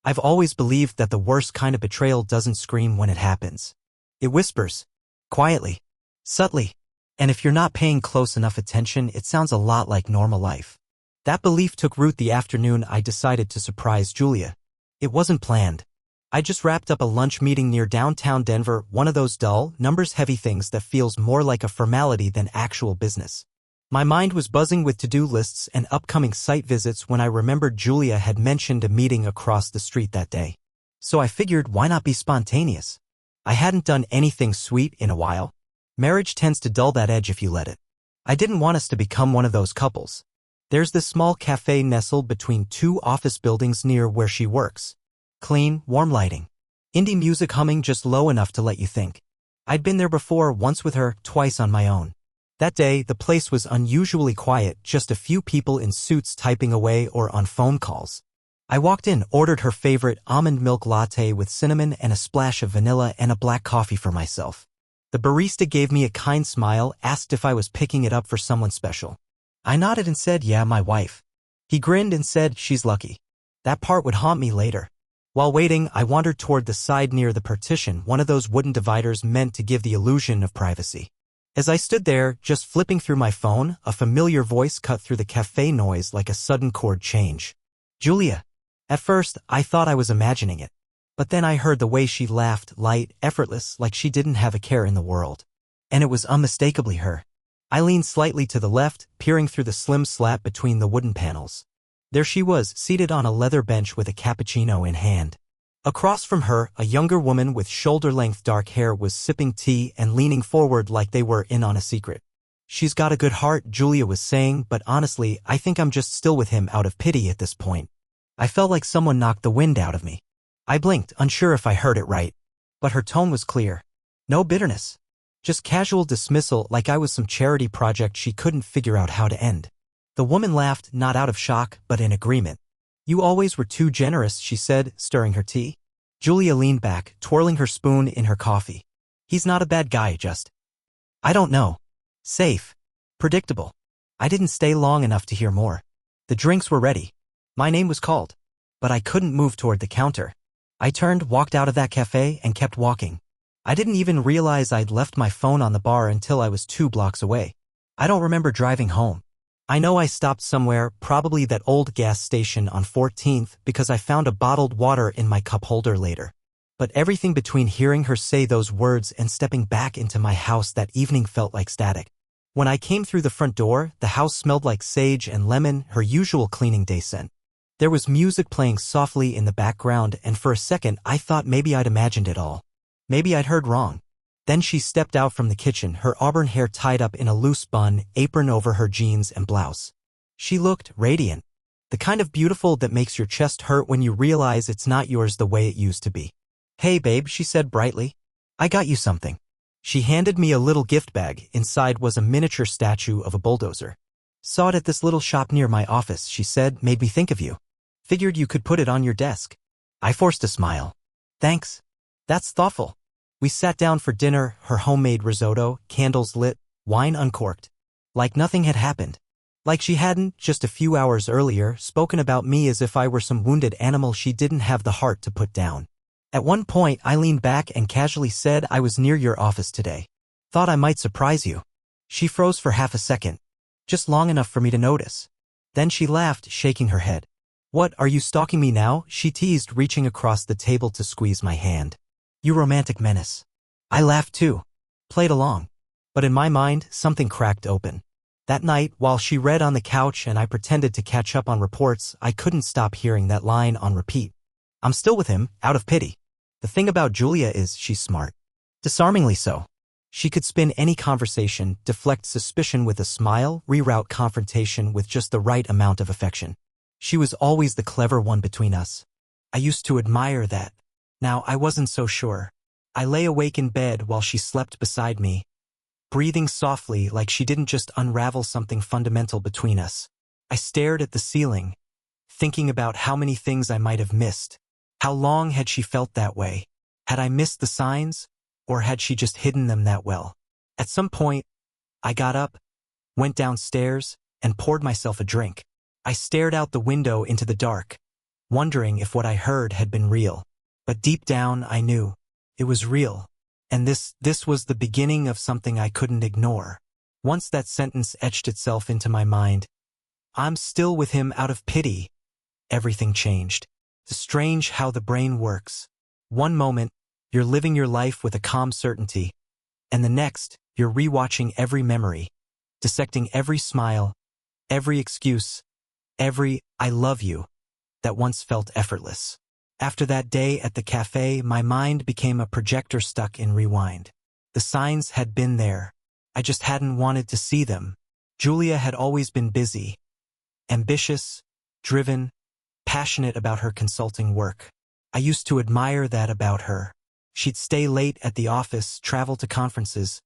I've always believed that the worst kind of betrayal doesn't scream when it happens. It whispers. Quietly. Subtly. And if you're not paying close enough attention, it sounds a lot like normal life. That belief took root the afternoon I decided to surprise Julia. It wasn't planned. I just wrapped up a lunch meeting near downtown Denver, one of those dull, numbers-heavy things that feels more like a formality than actual business. My mind was buzzing with to-do lists and upcoming site visits when I remembered Julia had mentioned a meeting across the street that day. So I figured, why not be spontaneous? I hadn't done anything sweet in a while. Marriage tends to dull that edge if you let it. I didn't want us to become one of those couples. There's this small cafe nestled between two office buildings near where she works. Clean, warm lighting. Indie music humming just low enough to let you think. I'd been there before, once with her, twice on my own. That day, the place was unusually quiet, just a few people in suits typing away or on phone calls. I walked in, ordered her favorite almond milk latte with cinnamon and a splash of vanilla and a black coffee for myself. The barista gave me a kind smile, asked if I was picking it up for someone special. I nodded and said, yeah, my wife. He grinned and said, she's lucky. That part would haunt me later. While waiting, I wandered toward the side near the partition, one of those wooden dividers meant to give the illusion of privacy. As I stood there, just flipping through my phone, a familiar voice cut through the cafe noise like a sudden chord change. Julia. At first, I thought I was imagining it. But then I heard the way she laughed, light, effortless, like she didn't have a care in the world. And it was unmistakably her. I leaned slightly to the left, peering through the slim slat between the wooden panels. There she was, seated on a leather bench with a cappuccino in hand. Across from her, a younger woman with shoulder-length dark hair was sipping tea and leaning forward like they were in on a secret. She's got a good heart, Julia was saying, but honestly, I think I'm just still with him out of pity at this point. I felt like someone knocked the wind out of me. I blinked, unsure if I heard it right. But her tone was clear. No bitterness. Just casual dismissal, like I was some charity project she couldn't figure out how to end. The woman laughed, not out of shock, but in agreement. You always were too generous, she said, stirring her tea. Julia leaned back, twirling her spoon in her coffee. He's not a bad guy, just. I don't know. Safe. Predictable. I didn't stay long enough to hear more. The drinks were ready. My name was called. But I couldn't move toward the counter. I turned, walked out of that cafe, and kept walking. I didn't even realize I'd left my phone on the bar until I was 2 blocks away. I don't remember driving home. I know I stopped somewhere, probably that old gas station on 14th, because I found a bottled water in my cup holder later. But everything between hearing her say those words and stepping back into my house that evening felt like static. When I came through the front door, the house smelled like sage and lemon, her usual cleaning day scent. There was music playing softly in the background, and for a second I thought maybe I'd imagined it all. Maybe I'd heard wrong. Then she stepped out from the kitchen, her auburn hair tied up in a loose bun, apron over her jeans and blouse. She looked radiant. The kind of beautiful that makes your chest hurt when you realize it's not yours the way it used to be. Hey babe, she said brightly. I got you something. She handed me a little gift bag. Inside was a miniature statue of a bulldozer. Saw it at this little shop near my office, she said, made me think of you. Figured you could put it on your desk. I forced a smile. Thanks. That's thoughtful. We sat down for dinner, her homemade risotto, candles lit, wine uncorked. Like nothing had happened. Like she hadn't, just a few hours earlier, spoken about me as if I were some wounded animal she didn't have the heart to put down. At one point, I leaned back and casually said, I was near your office today. Thought I might surprise you. She froze for half a second. Just long enough for me to notice. Then she laughed, shaking her head. What, are you stalking me now? She teased, reaching across the table to squeeze my hand. You romantic menace. I laughed too. Played along. But in my mind, something cracked open. That night, while she read on the couch and I pretended to catch up on reports, I couldn't stop hearing that line on repeat. I'm still with him, out of pity. The thing about Julia is, she's smart. Disarmingly so. She could spin any conversation, deflect suspicion with a smile, reroute confrontation with just the right amount of affection. She was always the clever one between us. I used to admire that. Now I wasn't so sure. I lay awake in bed while she slept beside me, breathing softly like she didn't just unravel something fundamental between us. I stared at the ceiling, thinking about how many things I might have missed. How long had she felt that way? Had I missed the signs? Or had she just hidden them that well? At some point, I got up, went downstairs, and poured myself a drink. I stared out the window into the dark, wondering if what I heard had been real. But deep down, I knew it was real. And this was the beginning of something I couldn't ignore. Once that sentence etched itself into my mind, "I'm still with him out of pity," everything changed. It's strange how the brain works. One moment, you're living your life with a calm certainty, and the next, you're rewatching every memory, dissecting every smile, every excuse, every "I love you" that once felt effortless. After that day at the cafe, my mind became a projector stuck in rewind. The signs had been there. I just hadn't wanted to see them. Julia had always been busy, ambitious, driven, passionate about her consulting work. I used to admire that about her. She'd stay late at the office, travel to conferences,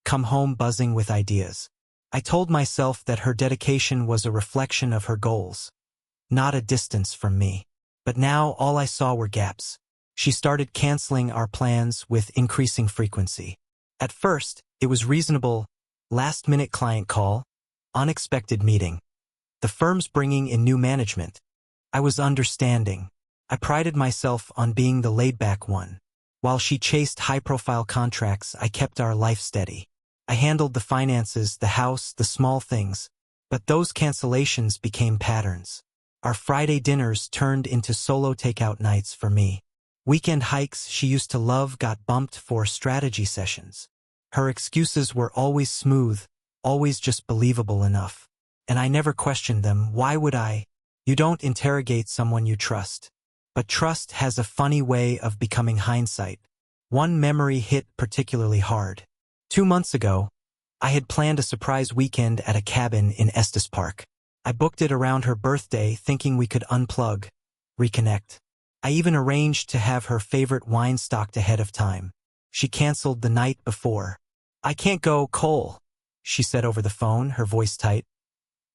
come home buzzing with ideas. I told myself that her dedication was a reflection of her goals, not a distance from me. But now all I saw were gaps. She started canceling our plans with increasing frequency. At first, it was reasonable: last-minute client call, unexpected meeting. The firm's bringing in new management. I was understanding. I prided myself on being the laid-back one. While she chased high-profile contracts, I kept our life steady. I handled the finances, the house, the small things. But those cancellations became patterns. Our Friday dinners turned into solo takeout nights for me. Weekend hikes she used to love got bumped for strategy sessions. Her excuses were always smooth, always just believable enough. And I never questioned them. Why would I? You don't interrogate someone you trust. But trust has a funny way of becoming hindsight. One memory hit particularly hard. 2 months ago, I had planned a surprise weekend at a cabin in Estes Park. I booked it around her birthday, thinking we could unplug, reconnect. I even arranged to have her favorite wine stocked ahead of time. She canceled the night before. "I can't go, Cole," she said over the phone, her voice tight.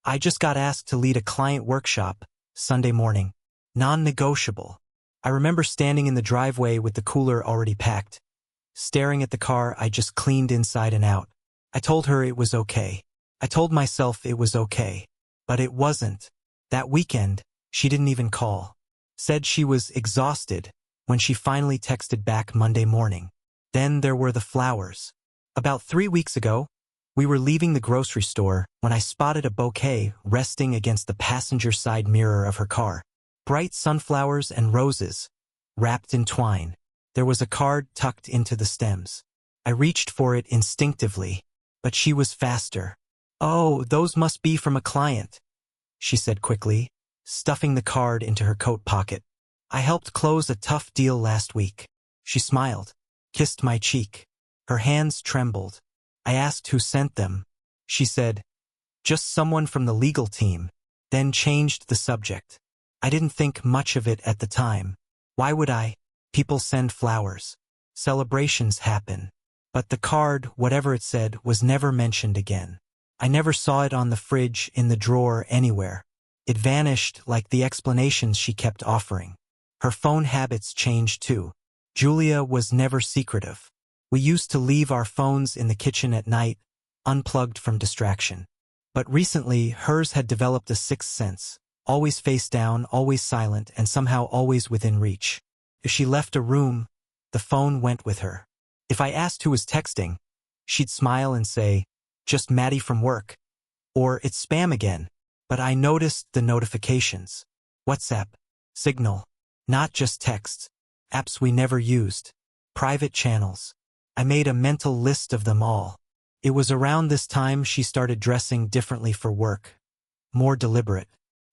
"I just got asked to lead a client workshop, Sunday morning. Non-negotiable." I remember standing in the driveway with the cooler already packed, staring at the car I just cleaned inside and out. I told her it was okay. I told myself it was okay. But it wasn't. That weekend, she didn't even call. Said she was exhausted when she finally texted back Monday morning. Then there were the flowers. About 3 weeks ago, we were leaving the grocery store when I spotted a bouquet resting against the passenger side mirror of her car. Bright sunflowers and roses, wrapped in twine. There was a card tucked into the stems. I reached for it instinctively, but she was faster. "Oh, those must be from a client," she said quickly, stuffing the card into her coat pocket. "I helped close a tough deal last week." She smiled, kissed my cheek. Her hands trembled. I asked who sent them. She said, "Just someone from the legal team," then changed the subject. I didn't think much of it at the time. Why would I? People send flowers. Celebrations happen. But the card, whatever it said, was never mentioned again. I never saw it on the fridge, in the drawer, anywhere. It vanished like the explanations she kept offering. Her phone habits changed too. Julia was never secretive. We used to leave our phones in the kitchen at night, unplugged from distraction. But recently, hers had developed a sixth sense. Always face down, always silent, and somehow always within reach. If she left a room, the phone went with her. If I asked who was texting, she'd smile and say, "Just Maddie from work," or "It's spam again." But I noticed the notifications. WhatsApp, Signal, not just texts, apps we never used, private channels. I made a mental list of them all. It was around this time she started dressing differently for work, more deliberate.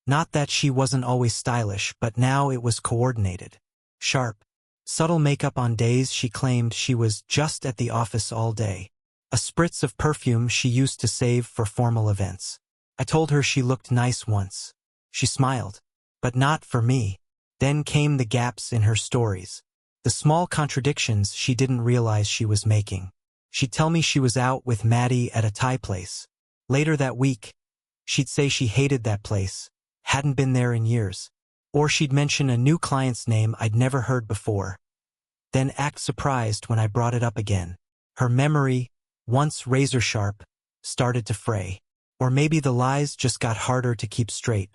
Not that she wasn't always stylish, but now it was coordinated. Sharp, subtle makeup on days she claimed she was just at the office all day. A spritz of perfume she used to save for formal events. I told her she looked nice once. She smiled, but not for me. Then came the gaps in her stories, the small contradictions she didn't realize she was making. She'd tell me she was out with Maddie at a Thai place. Later that week, she'd say she hated that place, hadn't been there in years. Or she'd mention a new client's name I'd never heard before. Then act surprised when I brought it up again. Her memory, once razor-sharp, started to fray. Or maybe the lies just got harder to keep straight.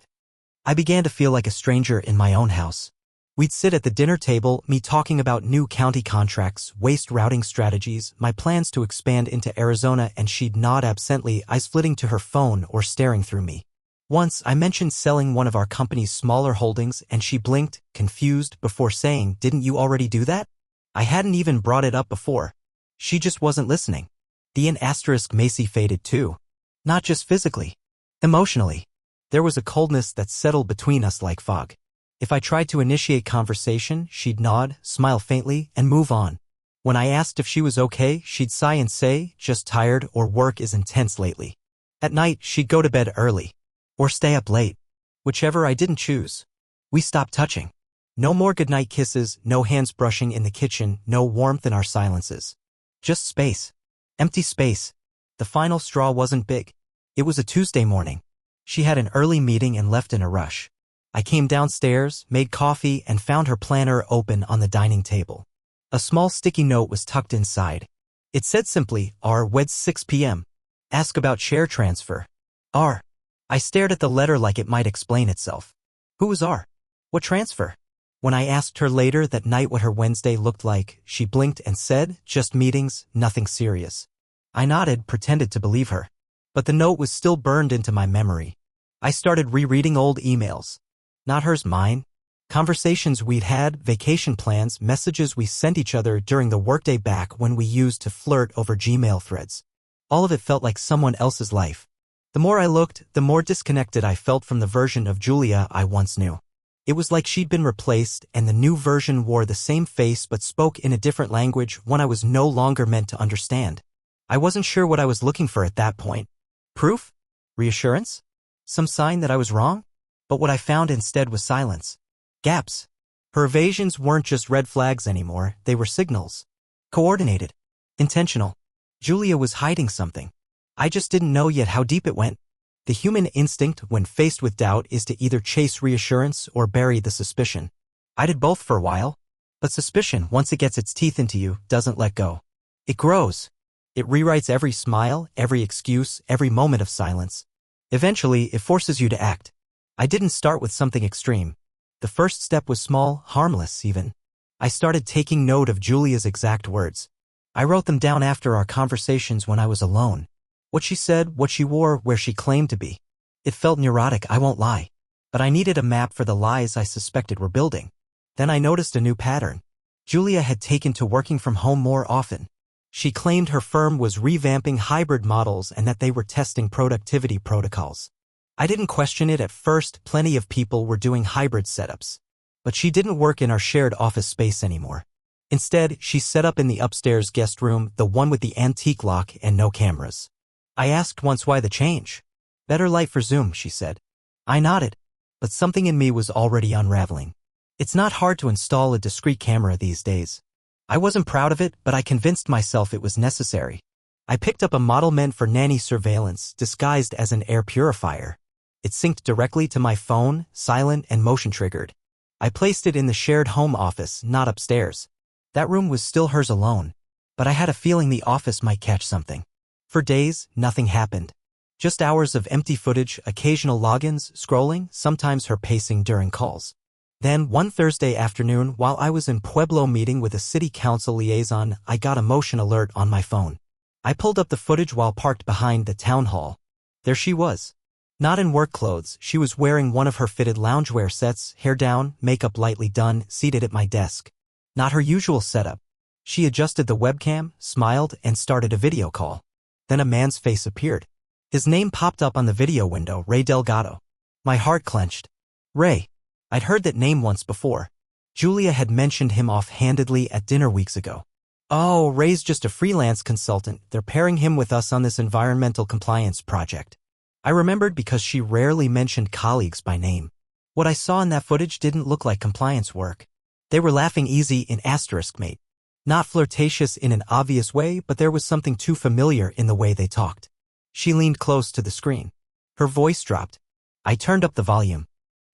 I began to feel like a stranger in my own house. We'd sit at the dinner table, me talking about new county contracts, waste routing strategies, my plans to expand into Arizona, and she'd nod absently, eyes flitting to her phone or staring through me. Once, I mentioned selling one of our company's smaller holdings, and she blinked, confused, before saying, "Didn't you already do that?" I hadn't even brought it up before. She just wasn't listening. The ** Macy faded too. Not just physically. Emotionally. There was a coldness that settled between us like fog. If I tried to initiate conversation, she'd nod, smile faintly, and move on. When I asked if she was okay, she'd sigh and say, "Just tired," or "Work is intense lately." At night, she'd go to bed early. Or stay up late. Whichever I didn't choose. We stopped touching. No more goodnight kisses, no hands brushing in the kitchen, no warmth in our silences. Just space. Empty space. The final straw wasn't big. It was a Tuesday morning. She had an early meeting and left in a rush. I came downstairs, made coffee, and found her planner open on the dining table. A small sticky note was tucked inside. It said simply, "R. Weds 6 p.m. Ask about share transfer." R. I stared at the letter like it might explain itself. Who was R? What transfer? When I asked her later that night what her Wednesday looked like, she blinked and said, "Just meetings, nothing serious." I nodded, pretended to believe her. But the note was still burned into my memory. I started rereading old emails. Not hers, mine. Conversations we'd had, vacation plans, messages we sent each other during the workday back when we used to flirt over Gmail threads. All of it felt like someone else's life. The more I looked, the more disconnected I felt from the version of Julia I once knew. It was like she'd been replaced, and the new version wore the same face but spoke in a different language, one I was no longer meant to understand. I wasn't sure what I was looking for at that point. Proof? Reassurance? Some sign that I was wrong? But what I found instead was silence. Gaps. Her evasions weren't just red flags anymore, they were signals. Coordinated. Intentional. Julia was hiding something. I just didn't know yet how deep it went. The human instinct, when faced with doubt, is to either chase reassurance or bury the suspicion. I did both for a while. But suspicion, once it gets its teeth into you, doesn't let go. It grows. It rewrites every smile, every excuse, every moment of silence. Eventually, it forces you to act. I didn't start with something extreme. The first step was small, harmless even. I started taking note of Julia's exact words. I wrote them down after our conversations when I was alone. What she said, what she wore, where she claimed to be. It felt neurotic, I won't lie. But I needed a map for the lies I suspected were building. Then I noticed a new pattern. Julia had taken to working from home more often. She claimed her firm was revamping hybrid models and that they were testing productivity protocols. I didn't question it at first, plenty of people were doing hybrid setups. But she didn't work in our shared office space anymore. Instead, she set up in the upstairs guest room, the one with the antique lock and no cameras. I asked once why the change. "Better light for Zoom," she said. I nodded, but something in me was already unraveling. It's not hard to install a discrete camera these days. I wasn't proud of it, but I convinced myself it was necessary. I picked up a model meant for nanny surveillance, disguised as an air purifier. It synced directly to my phone, silent and motion-triggered. I placed it in the shared home office, not upstairs. That room was still hers alone, but I had a feeling the office might catch something. For days, nothing happened. Just hours of empty footage, occasional logins, scrolling, sometimes her pacing during calls. Then, one Thursday afternoon, while I was in Pueblo meeting with a city council liaison, I got a motion alert on my phone. I pulled up the footage while parked behind the town hall. There she was. Not in work clothes, she was wearing one of her fitted loungewear sets, hair down, makeup lightly done, seated at my desk. Not her usual setup. She adjusted the webcam, smiled, and started a video call. Then a man's face appeared. His name popped up on the video window, Ray Delgado. My heart clenched. Ray. I'd heard that name once before. Julia had mentioned him offhandedly at dinner weeks ago. "Oh, Ray's just a freelance consultant. They're pairing him with us on this environmental compliance project." I remembered because she rarely mentioned colleagues by name. What I saw in that footage didn't look like compliance work. They were laughing easy in *, mate. Not flirtatious in an obvious way, but there was something too familiar in the way they talked. She leaned close to the screen. Her voice dropped. I turned up the volume.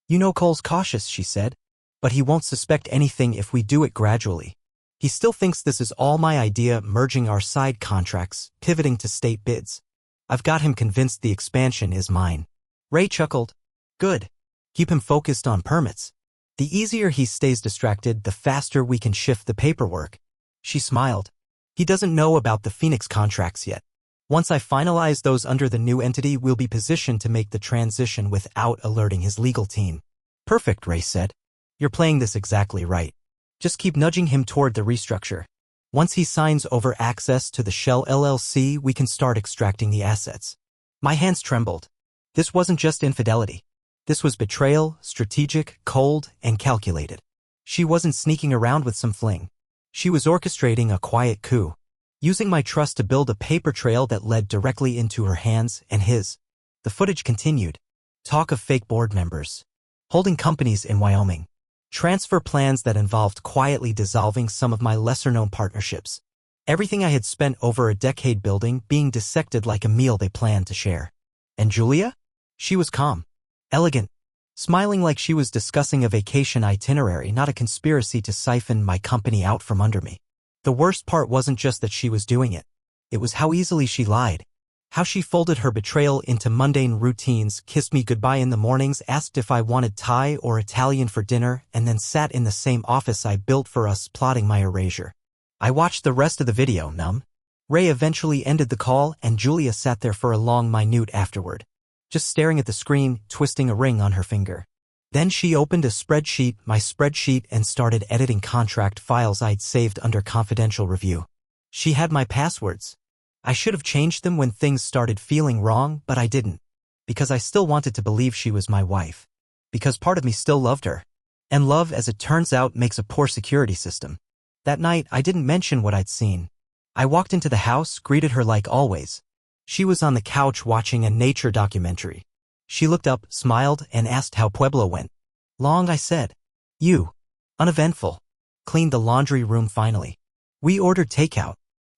"You know Cole's cautious," she said. "But he won't suspect anything if we do it gradually. He still thinks this is all my idea, merging our side contracts, pivoting to state bids. I've got him convinced the expansion is mine." Ray chuckled. "Good. Keep him focused on permits. The easier he stays distracted, the faster we can shift the paperwork. She smiled. He doesn't know about the Phoenix contracts yet. Once I finalize those under the new entity, we'll be positioned to make the transition without alerting his legal team. Perfect, Ray said. You're playing this exactly right. Just keep nudging him toward the restructure. Once he signs over access to the Shell LLC, we can start extracting the assets. My hands trembled. This wasn't just infidelity. This was betrayal, strategic, cold, and calculated. She wasn't sneaking around with some fling. She was orchestrating a quiet coup, using my trust to build a paper trail that led directly into her hands and his. The footage continued. Talk of fake board members, holding companies in Wyoming, transfer plans that involved quietly dissolving some of my lesser-known partnerships. Everything I had spent over a decade building being dissected like a meal they planned to share. And Julia? She was calm, elegant, smiling like she was discussing a vacation itinerary, not a conspiracy to siphon my company out from under me. The worst part wasn't just that she was doing it. It was how easily she lied. How she folded her betrayal into mundane routines, kissed me goodbye in the mornings, asked if I wanted Thai or Italian for dinner, and then sat in the same office I built for us plotting my erasure. I watched the rest of the video, numb. Ray eventually ended the call, and Julia sat there for a long minute afterward, just staring at the screen, twisting a ring on her finger. Then she opened a spreadsheet, my spreadsheet, and started editing contract files I'd saved under confidential review. She had my passwords. I should have changed them when things started feeling wrong, but I didn't. Because I still wanted to believe she was my wife. Because part of me still loved her. And love, as it turns out, makes a poor security system. That night, I didn't mention what I'd seen. I walked into the house, greeted her like always. She was on the couch watching a nature documentary. She looked up, smiled, and asked how Pueblo went. Long, I said. You. Uneventful. Cleaned the laundry room finally. We ordered takeout.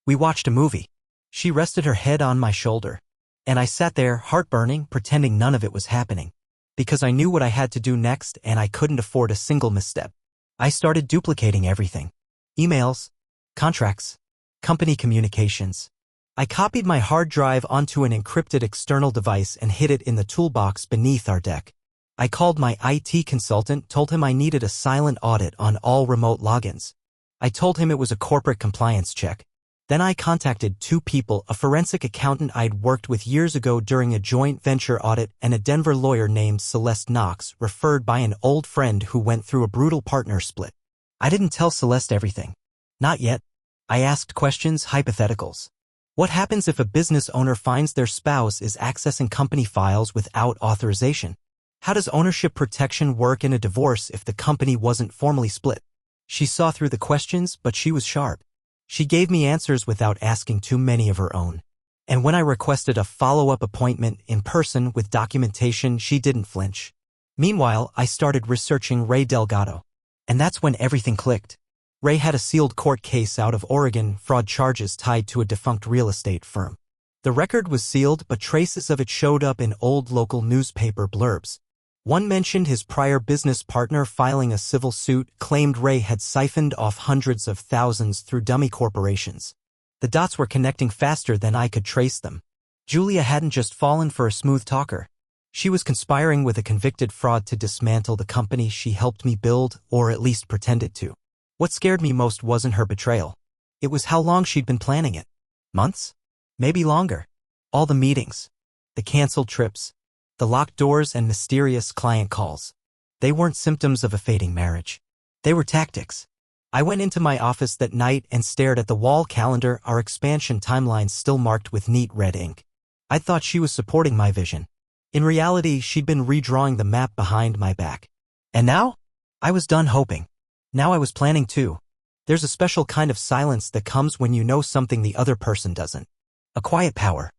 We watched a movie. She rested her head on my shoulder. And I sat there, heart-burning, pretending none of it was happening. Because I knew what I had to do next, and I couldn't afford a single misstep. I started duplicating everything. Emails, contracts, company communications. I copied my hard drive onto an encrypted external device and hid it in the toolbox beneath our deck. I called my IT consultant, told him I needed a silent audit on all remote logins. I told him it was a corporate compliance check. Then I contacted two people, a forensic accountant I'd worked with years ago during a joint venture audit and a Denver lawyer named Celeste Knox, referred by an old friend who went through a brutal partner split. I didn't tell Celeste everything. Not yet. I asked questions, hypotheticals. What happens if a business owner finds their spouse is accessing company files without authorization? How does ownership protection work in a divorce if the company wasn't formally split? She saw through the questions, but she was sharp. She gave me answers without asking too many of her own. And when I requested a follow-up appointment in person with documentation, she didn't flinch. Meanwhile, I started researching Ray Delgado. And that's when everything clicked. Ray had a sealed court case out of Oregon, fraud charges tied to a defunct real estate firm. The record was sealed, but traces of it showed up in old local newspaper blurbs. One mentioned his prior business partner filing a civil suit, claimed Ray had siphoned off hundreds of thousands through dummy corporations. The dots were connecting faster than I could trace them. Julia hadn't just fallen for a smooth talker. She was conspiring with a convicted fraud to dismantle the company she helped me build, or at least pretended to. What scared me most wasn't her betrayal. It was how long she'd been planning it. Months? Maybe longer. All the meetings. The canceled trips. The locked doors and mysterious client calls. They weren't symptoms of a fading marriage. They were tactics. I went into my office that night and stared at the wall calendar, our expansion timelines still marked with neat red ink. I thought she was supporting my vision. In reality, she'd been redrawing the map behind my back. And now? I was done hoping. Now I was planning too. There's a special kind of silence that comes when you know something the other person doesn't. A quiet power.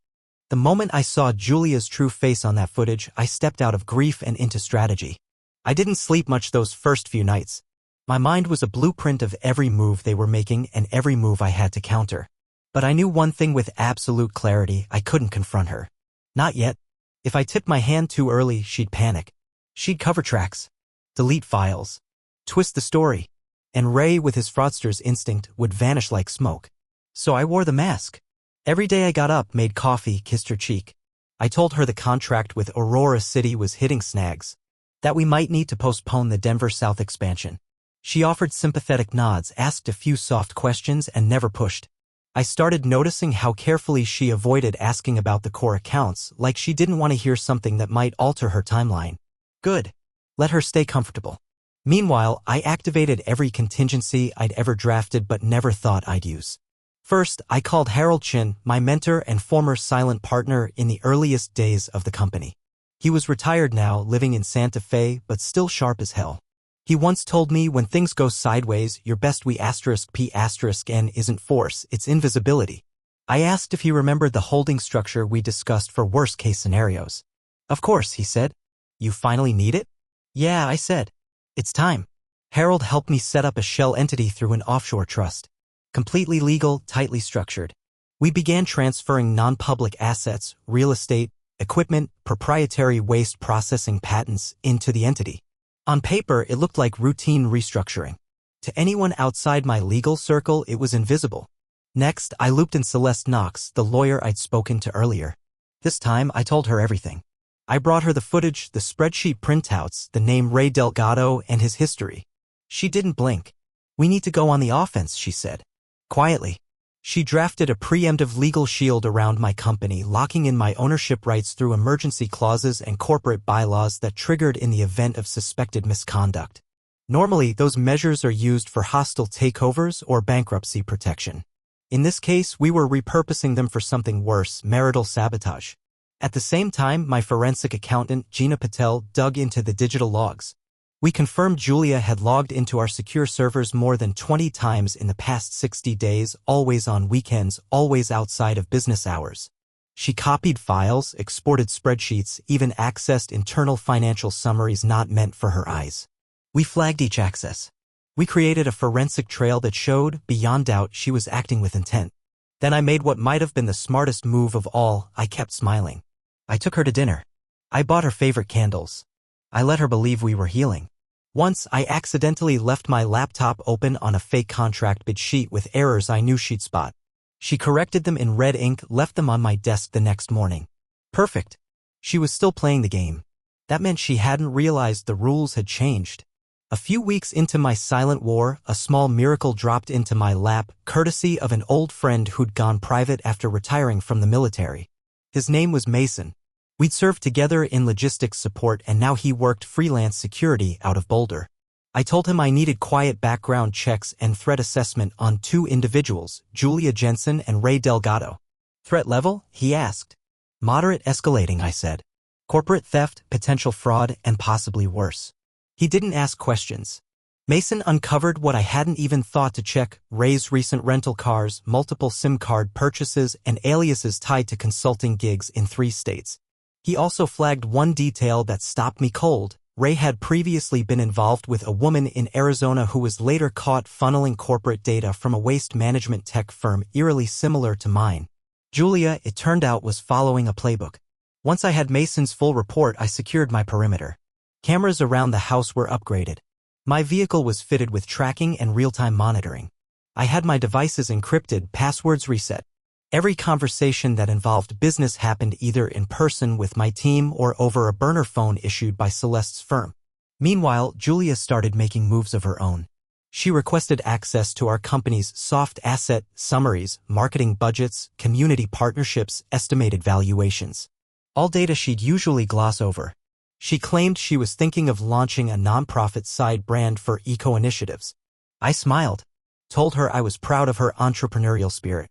The moment I saw Julia's true face on that footage, I stepped out of grief and into strategy. I didn't sleep much those first few nights. My mind was a blueprint of every move they were making and every move I had to counter. But I knew one thing with absolute clarity: I couldn't confront her. Not yet. If I tipped my hand too early, she'd panic. She'd cover tracks, delete files, twist the story, and Ray, with his fraudster's instinct, would vanish like smoke. So I wore the mask. Every day I got up, made coffee, kissed her cheek. I told her the contract with Aurora City was hitting snags. that we might need to postpone the Denver South expansion. She offered sympathetic nods, asked a few soft questions, and never pushed. I started noticing how carefully she avoided asking about the core accounts, like she didn't want to hear something that might alter her timeline. Good. Let her stay comfortable. Meanwhile, I activated every contingency I'd ever drafted but never thought I'd use. First, I called Harold Chin, my mentor and former silent partner in the earliest days of the company. He was retired now, living in Santa Fe, but still sharp as hell. He once told me, when things go sideways, your best *P***N isn't force, it's invisibility. I asked if he remembered the holding structure we discussed for worst-case scenarios. Of course, he said. You finally need it? Yeah, I said. It's time. Harold helped me set up a shell entity through an offshore trust. Completely legal, tightly structured. We began transferring non-public assets, real estate, equipment, proprietary waste processing patents into the entity. On paper, it looked like routine restructuring. To anyone outside my legal circle, it was invisible. Next, I looped in Celeste Knox, the lawyer I'd spoken to earlier. This time, I told her everything. I brought her the footage, the spreadsheet printouts, the name Ray Delgado, and his history. She didn't blink. We need to go on the offense, she said. Quietly. She drafted a preemptive legal shield around my company, locking in my ownership rights through emergency clauses and corporate bylaws that triggered in the event of suspected misconduct. Normally, those measures are used for hostile takeovers or bankruptcy protection. In this case, we were repurposing them for something worse, marital sabotage. At the same time, my forensic accountant, Gina Patel, dug into the digital logs. We confirmed Julia had logged into our secure servers more than 20 times in the past 60 days, always on weekends, always outside of business hours. She copied files, exported spreadsheets, even accessed internal financial summaries not meant for her eyes. We flagged each access. We created a forensic trail that showed, beyond doubt, she was acting with intent. Then I made what might have been the smartest move of all. I kept smiling. I took her to dinner. I bought her favorite candles. I let her believe we were healing. Once, I accidentally left my laptop open on a fake contract bid sheet with errors I knew she'd spot. She corrected them in red ink, left them on my desk the next morning. Perfect. She was still playing the game. That meant she hadn't realized the rules had changed. A few weeks into my silent war, a small miracle dropped into my lap, courtesy of an old friend who'd gone private after retiring from the military. His name was Mason. We'd served together in logistics support, and now he worked freelance security out of Boulder. I told him I needed quiet background checks and threat assessment on 2 individuals, Julia Jensen and Ray Delgado. Threat level? He asked. Moderate escalating, I said. Corporate theft, potential fraud, and possibly worse. He didn't ask questions. Mason uncovered what I hadn't even thought to check: Ray's recent rental cars, multiple SIM card purchases, and aliases tied to consulting gigs in 3 states. He also flagged one detail that stopped me cold. Ray had previously been involved with a woman in Arizona who was later caught funneling corporate data from a waste management tech firm eerily similar to mine. Julia, it turned out, was following a playbook. Once I had Mason's full report, I secured my perimeter. Cameras around the house were upgraded. My vehicle was fitted with tracking and real-time monitoring. I had my devices encrypted, passwords reset. Every conversation that involved business happened either in person with my team or over a burner phone issued by Celeste's firm. Meanwhile, Julia started making moves of her own. She requested access to our company's soft asset summaries, marketing budgets, community partnerships, estimated valuations. All data she'd usually gloss over. She claimed she was thinking of launching a nonprofit side brand for eco-initiatives. I smiled, told her I was proud of her entrepreneurial spirit.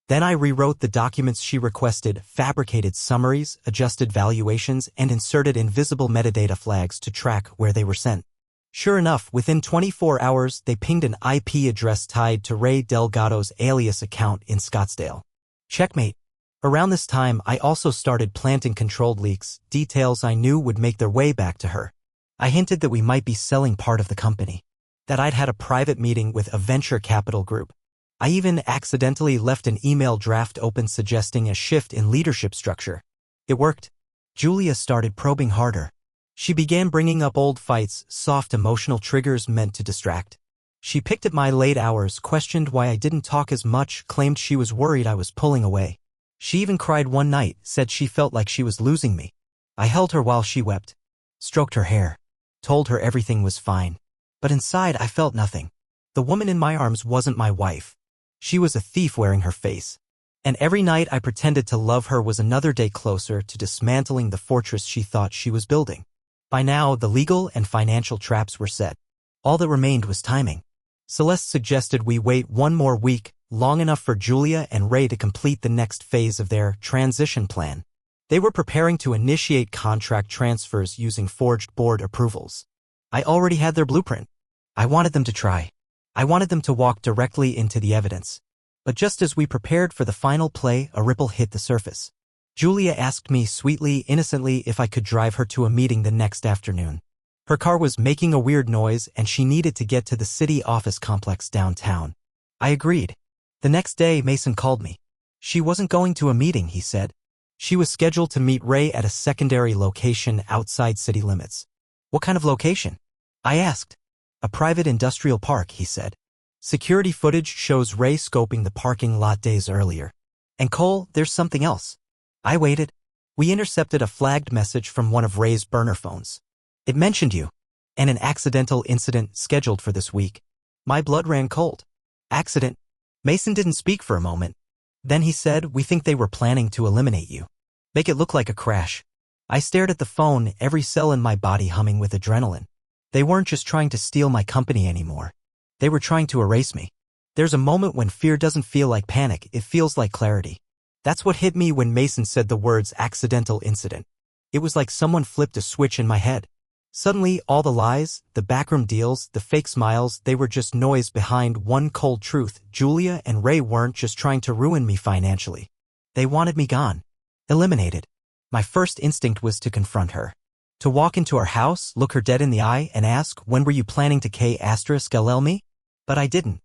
Then I rewrote the documents she requested, fabricated summaries, adjusted valuations, and inserted invisible metadata flags to track where they were sent. Sure enough, within 24 hours, they pinged an IP address tied to Ray Delgado's alias account in Scottsdale. Checkmate. Around this time, I also started planting controlled leaks, details I knew would make their way back to her. I hinted that we might be selling part of the company, that I'd had a private meeting with a venture capital group. I even accidentally left an email draft open suggesting a shift in leadership structure. It worked. Julia started probing harder. She began bringing up old fights, soft emotional triggers meant to distract. She picked at my late hours, questioned why I didn't talk as much, claimed she was worried I was pulling away. She even cried one night, said she felt like she was losing me. I held her while she wept, stroked her hair. told her everything was fine. But inside I felt nothing. The woman in my arms wasn't my wife. She was a thief wearing her face. And every night I pretended to love her was another day closer to dismantling the fortress she thought she was building. By now, the legal and financial traps were set. All that remained was timing. Celeste suggested we wait one more week, long enough for Julia and Ray to complete the next phase of their transition plan. They were preparing to initiate contract transfers using forged board approvals. I already had their blueprint. I wanted them to try. I wanted them to walk directly into the evidence. But just as we prepared for the final play, a ripple hit the surface. Julia asked me sweetly, innocently, if I could drive her to a meeting the next afternoon. Her car was making a weird noise and she needed to get to the city office complex downtown. I agreed. The next day, Mason called me. She wasn't going to a meeting, he said. She was scheduled to meet Ray at a secondary location outside city limits. What kind of location? I asked. A private industrial park, he said. Security footage shows Ray scoping the parking lot days earlier. And Cole, there's something else. I waited. We intercepted a flagged message from one of Ray's burner phones. It mentioned you, and an accidental incident scheduled for this week. My blood ran cold. Accident? Mason didn't speak for a moment. Then he said, we think they were planning to eliminate you. Make it look like a crash. I stared at the phone, every cell in my body humming with adrenaline. They weren't just trying to steal my company anymore. They were trying to erase me. There's a moment when fear doesn't feel like panic, it feels like clarity. That's what hit me when Mason said the words accidental incident. It was like someone flipped a switch in my head. Suddenly, all the lies, the backroom deals, the fake smiles, they were just noise behind one cold truth. Julia and Ray weren't just trying to ruin me financially. They wanted me gone. Eliminated. My first instinct was to confront her. To walk into her house, look her dead in the eye, and ask, when were you planning to K***LL me? But I didn't.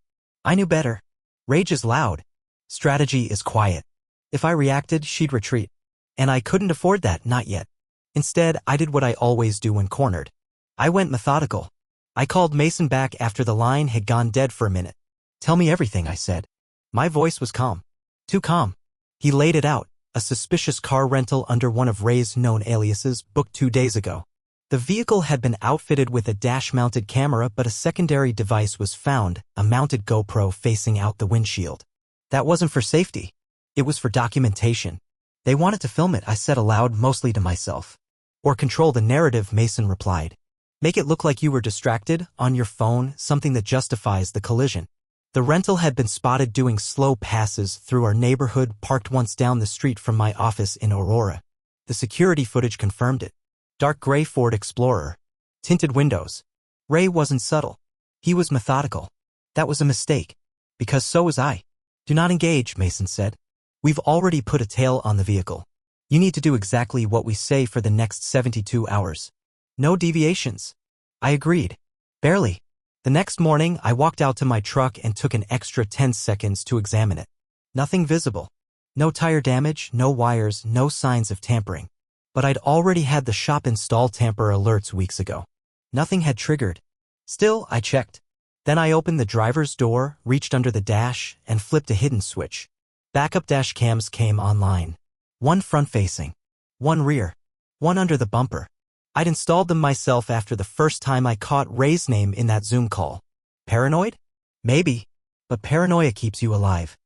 I knew better. Rage is loud. Strategy is quiet. If I reacted, she'd retreat. And I couldn't afford that, not yet. Instead, I did what I always do when cornered. I went methodical. I called Mason back after the line had gone dead for a minute. Tell me everything, I said. My voice was calm. Too calm. He laid it out, a suspicious car rental under one of Ray's known aliases, booked 2 days ago. The vehicle had been outfitted with a dash-mounted camera, but a secondary device was found, a mounted GoPro facing out the windshield. That wasn't for safety. It was for documentation. They wanted to film it, I said aloud, mostly to myself. Or control the narrative, Mason replied. Make it look like you were distracted, on your phone, something that justifies the collision. The rental had been spotted doing slow passes through our neighborhood, parked once down the street from my office in Aurora. The security footage confirmed it. Dark gray Ford Explorer. Tinted windows. Ray wasn't subtle. He was methodical. That was a mistake. Because so was I. Do not engage, Mason said. We've already put a tail on the vehicle. You need to do exactly what we say for the next 72 hours. No deviations. I agreed. Barely. The next morning, I walked out to my truck and took an extra 10 seconds to examine it. Nothing visible. No tire damage, no wires, no signs of tampering. But I'd already had the shop install tamper alerts weeks ago. Nothing had triggered. Still, I checked. Then I opened the driver's door, reached under the dash, and flipped a hidden switch. Backup dash cams came online. One front-facing. One rear. One under the bumper. I'd installed them myself after the first time I caught Ray's name in that Zoom call. Paranoid? Maybe. But paranoia keeps you alive.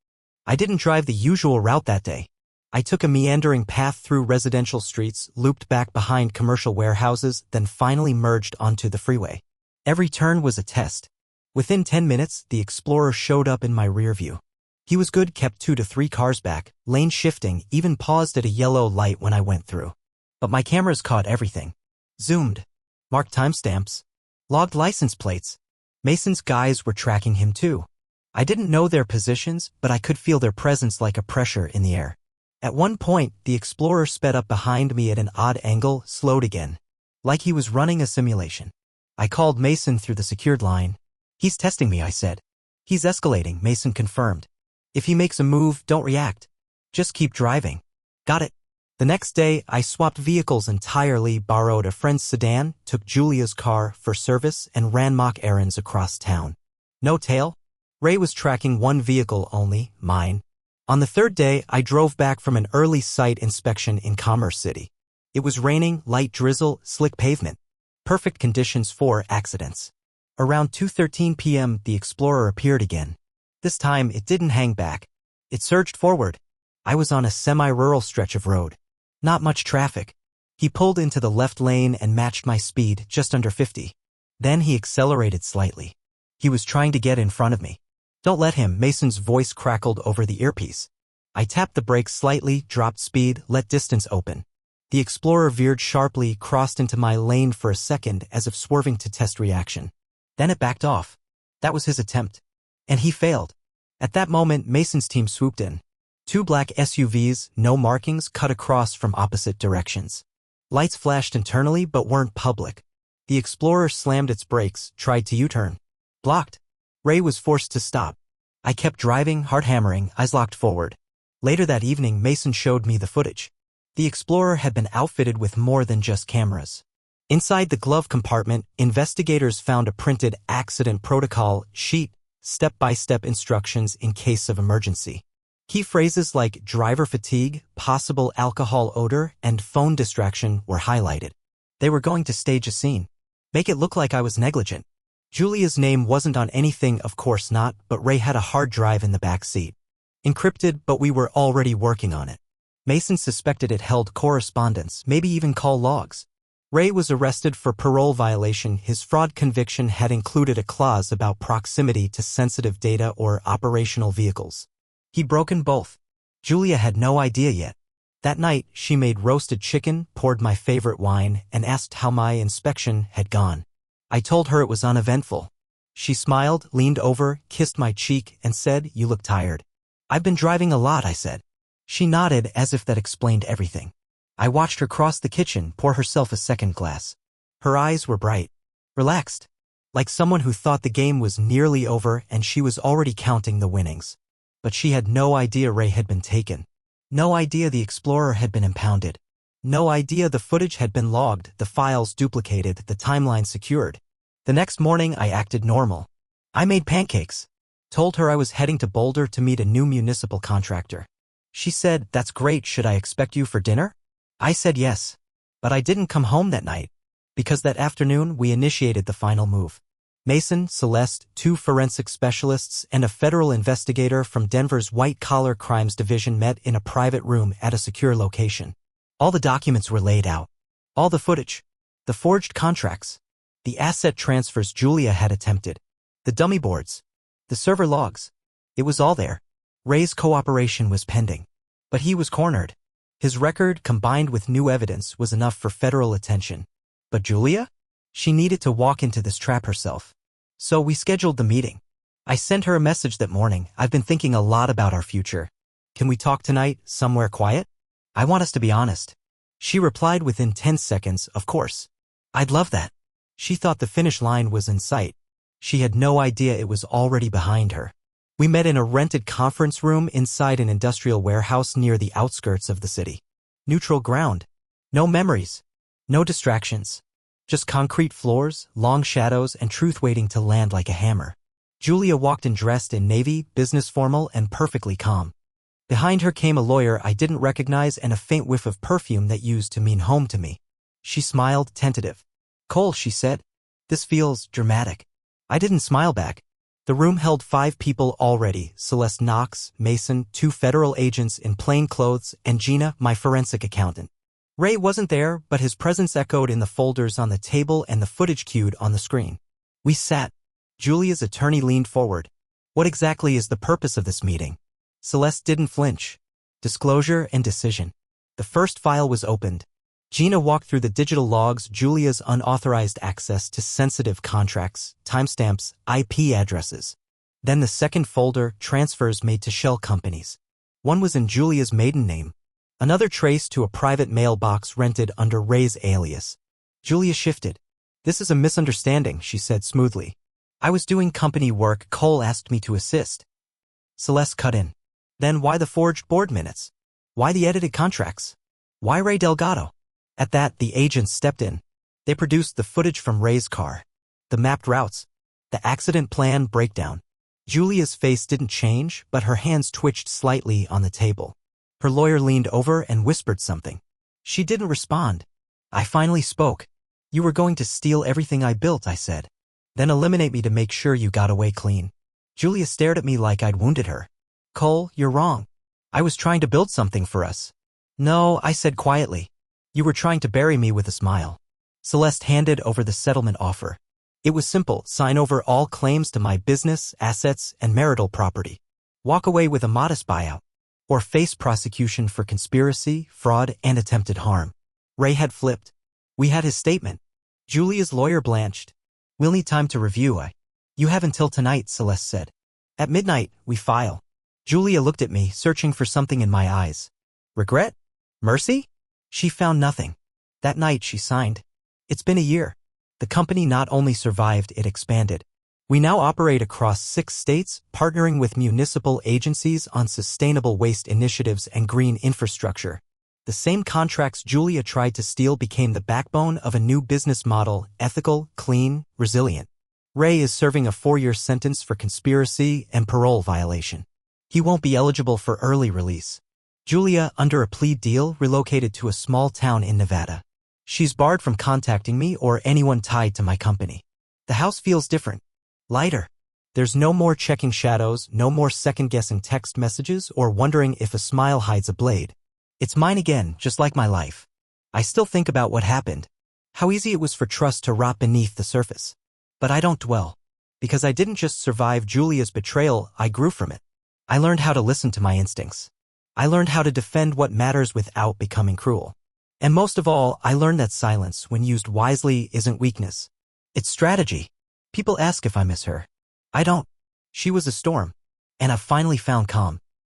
I didn't drive the usual route that day. I took a meandering path through residential streets, looped back behind commercial warehouses, then finally merged onto the freeway. Every turn was a test. Within 10 minutes, the Explorer showed up in my rear view. He was good, kept 2 to 3 cars back, lane shifting, even paused at a yellow light when I went through. But my cameras caught everything. Zoomed. Marked timestamps. Logged license plates. Mason's guys were tracking him too. I didn't know their positions, but I could feel their presence like a pressure in the air. At one point, the Explorer sped up behind me at an odd angle, slowed again. Like he was running a simulation. I called Mason through the secured line. He's testing me, I said. He's escalating, Mason confirmed. If he makes a move, don't react. Just keep driving. Got it. The next day, I swapped vehicles entirely, borrowed a friend's sedan, took Julia's car for service, and ran mock errands across town. No tail? Ray was tracking one vehicle only, mine. On the third day, I drove back from an early site inspection in Commerce City. It was raining, light drizzle, slick pavement. Perfect conditions for accidents. Around 2:13 p.m., the Explorer appeared again. This time, it didn't hang back. It surged forward. I was on a semi-rural stretch of road. Not much traffic. He pulled into the left lane and matched my speed, just under 50. Then he accelerated slightly. He was trying to get in front of me. "Don't let him," Mason's voice crackled over the earpiece. I tapped the brakes slightly, dropped speed, let distance open. The Explorer veered sharply, crossed into my lane for a second as if swerving to test reaction. Then it backed off. That was his attempt. And he failed. At that moment, Mason's team swooped in. Two black SUVs, no markings, cut across from opposite directions. Lights flashed internally but weren't public. The Explorer slammed its brakes, tried to U-turn. Blocked. Ray was forced to stop. I kept driving, heart hammering, eyes locked forward. Later that evening, Mason showed me the footage. The Explorer had been outfitted with more than just cameras. Inside the glove compartment, investigators found a printed accident protocol sheet, step-by-step instructions in case of emergency. Key phrases like driver fatigue, possible alcohol odor, and phone distraction were highlighted. They were going to stage a scene. Make it look like I was negligent. Julia's name wasn't on anything, of course not, but Ray had a hard drive in the back seat. Encrypted, but we were already working on it. Mason suspected it held correspondence, maybe even call logs. Ray was arrested for parole violation. His fraud conviction had included a clause about proximity to sensitive data or operational vehicles. He'd broken both. Julia had no idea yet. That night, she made roasted chicken, poured my favorite wine, and asked how my inspection had gone. I told her it was uneventful. She smiled, leaned over, kissed my cheek, and said, "You look tired." "I've been driving a lot," I said. She nodded as if that explained everything. I watched her cross the kitchen, pour herself a second glass. Her eyes were bright, relaxed, like someone who thought the game was nearly over and she was already counting the winnings. But she had no idea Ray had been taken. No idea the Explorer had been impounded. No idea the footage had been logged, the files duplicated, the timeline secured. The next morning, I acted normal. I made pancakes. Told her I was heading to Boulder to meet a new municipal contractor. She said, "That's great, should I expect you for dinner?" I said yes. But I didn't come home that night, because that afternoon we initiated the final move. Mason, Celeste, two forensic specialists, and a federal investigator from Denver's White-Collar Crimes Division met in a private room at a secure location. All the documents were laid out. All the footage. The forged contracts. The asset transfers Julia had attempted. The dummy boards. The server logs. It was all there. Ray's cooperation was pending. But he was cornered. His record, combined with new evidence, was enough for federal attention. But Julia? She needed to walk into this trap herself. So we scheduled the meeting. I sent her a message that morning. "I've been thinking a lot about our future. Can we talk tonight, somewhere quiet? I want us to be honest." She replied within 10 seconds, "Of course. I'd love that." She thought the finish line was in sight. She had no idea it was already behind her. We met in a rented conference room inside an industrial warehouse near the outskirts of the city. Neutral ground. No memories. No distractions. Just concrete floors, long shadows, and truth waiting to land like a hammer. Julia walked in dressed in navy, business formal, and perfectly calm. Behind her came a lawyer I didn't recognize and a faint whiff of perfume that used to mean home to me. She smiled, tentative. "Cole," she said. "This feels dramatic." I didn't smile back. The room held 5 people already: Celeste Knox, Mason, 2 federal agents in plain clothes, and Gina, my forensic accountant. Ray wasn't there, but his presence echoed in the folders on the table and the footage cued on the screen. We sat. Julia's attorney leaned forward. "What exactly is the purpose of this meeting?" Celeste didn't flinch. Disclosure and decision. The first file was opened. Gina walked through the digital logs, Julia's unauthorized access to sensitive contracts, timestamps, IP addresses. Then the second folder, transfers made to shell companies. One was in Julia's maiden name. Another traced to a private mailbox rented under Ray's alias. Julia shifted. "This is a misunderstanding," she said smoothly. "I was doing company work. Cole asked me to assist." Celeste cut in. "Then why the forged board minutes? Why the edited contracts? Why Ray Delgado?" At that, the agents stepped in. They produced the footage from Ray's car, the mapped routes, the accident plan breakdown. Julia's face didn't change, but her hands twitched slightly on the table. Her lawyer leaned over and whispered something. She didn't respond. I finally spoke. You were going to steal everything I built, I said. Then eliminate me to make sure you got away clean. Julia stared at me like I'd wounded her. Cole, you're wrong. I was trying to build something for us. No, I said quietly. You were trying to bury me with a smile. Celeste handed over the settlement offer. It was simple: sign over all claims to my business, assets, and marital property. Walk away with a modest buyout. Or face prosecution for conspiracy, fraud, and attempted harm. Ray had flipped. We had his statement. Julia's lawyer blanched. We'll need time to review. You have until tonight, Celeste said. At midnight, we file. Julia looked at me, searching for something in my eyes. Regret? Mercy? She found nothing. That night she signed. It's been a year. The company not only survived, it expanded. We now operate across 6 states, partnering with municipal agencies on sustainable waste initiatives and green infrastructure. The same contracts Julia tried to steal became the backbone of a new business model: ethical, clean, resilient. Ray is serving a 4-year sentence for conspiracy and parole violation. He won't be eligible for early release. Julia, under a plea deal, relocated to a small town in Nevada. She's barred from contacting me or anyone tied to my company. The house feels different. Lighter. There's no more checking shadows, no more second-guessing text messages or wondering if a smile hides a blade. It's mine again, just like my life. I still think about what happened. How easy it was for trust to rot beneath the surface. But I don't dwell. Because I didn't just survive Julia's betrayal, I grew from it. I learned how to listen to my instincts. I learned how to defend what matters without becoming cruel. And most of all, I learned that silence, when used wisely, isn't weakness. It's strategy. People ask if I miss her. I don't. She was a storm. And I've finally found calm.